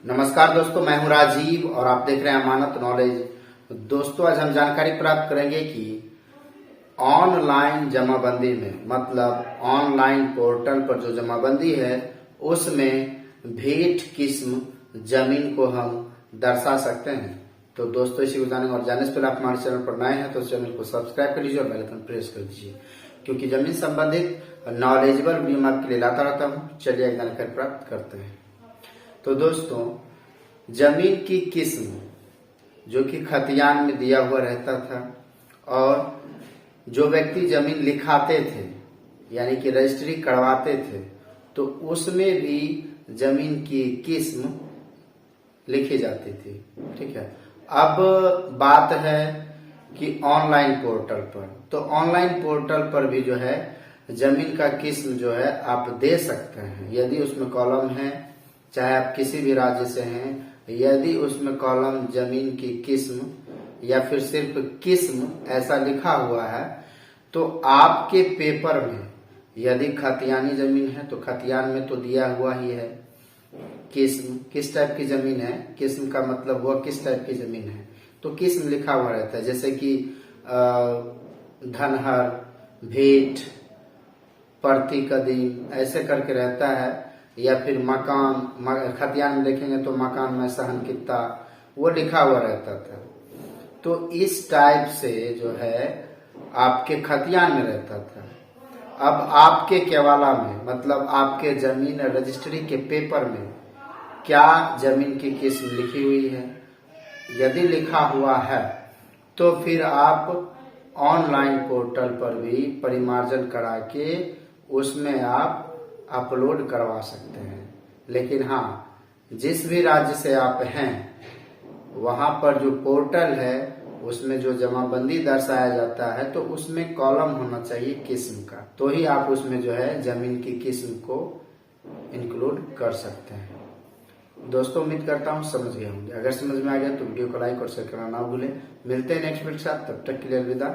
नमस्कार दोस्तों, मैं हूं राजीव और आप देख रहे हैं अमानत नॉलेज। दोस्तों, आज हम जानकारी प्राप्त करेंगे कि ऑनलाइन जमाबंदी में मतलब ऑनलाइन पोर्टल पर जो जमाबंदी है उसमें भेंट किस्म जमीन को हम दर्शा सकते हैं। तो दोस्तों, इसी को जानेंगे और जानने से पहले आप हमारे चैनल पर नए हैं तो चैनल को सब्सक्राइब कर लीजिए और बेल आइकन प्रेस कर दीजिए, क्योंकि जमीन संबंधित नॉलेजेबल वीडियो मैं आपके लिए लाता रहता हूँ। चलिए एक जानकारी प्राप्त करते हैं। तो दोस्तों, जमीन की किस्म जो कि खतियान में दिया हुआ रहता था और जो व्यक्ति जमीन लिखाते थे यानी कि रजिस्ट्री करवाते थे तो उसमें भी जमीन की किस्म लिखी जाती थी। ठीक है, अब बात है कि ऑनलाइन पोर्टल पर, तो ऑनलाइन पोर्टल पर भी जो है जमीन का किस्म जो है आप दे सकते हैं। यदि उसमें कॉलम है, चाहे आप किसी भी राज्य से हैं, यदि उसमें कॉलम जमीन की किस्म या फिर सिर्फ किस्म ऐसा लिखा हुआ है तो आपके पेपर में यदि खतियानी जमीन है तो खतियान में तो दिया हुआ ही है किस्म, किस टाइप की जमीन है, किस्म का मतलब हुआ किस टाइप की जमीन है, तो किस्म लिखा हुआ रहता है। जैसे कि धनहर, भेंट, प्रति कदीम ऐसे करके रहता है, या फिर मकान, खतियान में देखेंगे तो मकान में सहन कित्ता वो लिखा हुआ रहता था। तो इस टाइप से जो है आपके खतियान में रहता था। अब आपके केवाला में मतलब आपके जमीन रजिस्ट्री के पेपर में क्या जमीन की किस्म लिखी हुई है, यदि लिखा हुआ है तो फिर आप ऑनलाइन पोर्टल पर भी परिमार्जन करा के उसमें आप अपलोड करवा सकते हैं। लेकिन हाँ, जिस भी राज्य से आप हैं वहां पर जो पोर्टल है उसमें जो जमाबंदी दर्शाया जाता है तो उसमें कॉलम होना चाहिए किस्म का, तो ही आप उसमें जो है जमीन की किस्म को इंक्लूड कर सकते हैं। दोस्तों, उम्मीद करता हूँ समझ गए होंगे। अगर समझ में आ गया तो वीडियो को लाइक और शेयर करना ना भूलें। मिलते हैं नेक्स्ट वीडियो के साथ, तब तक के लिए अलविदा।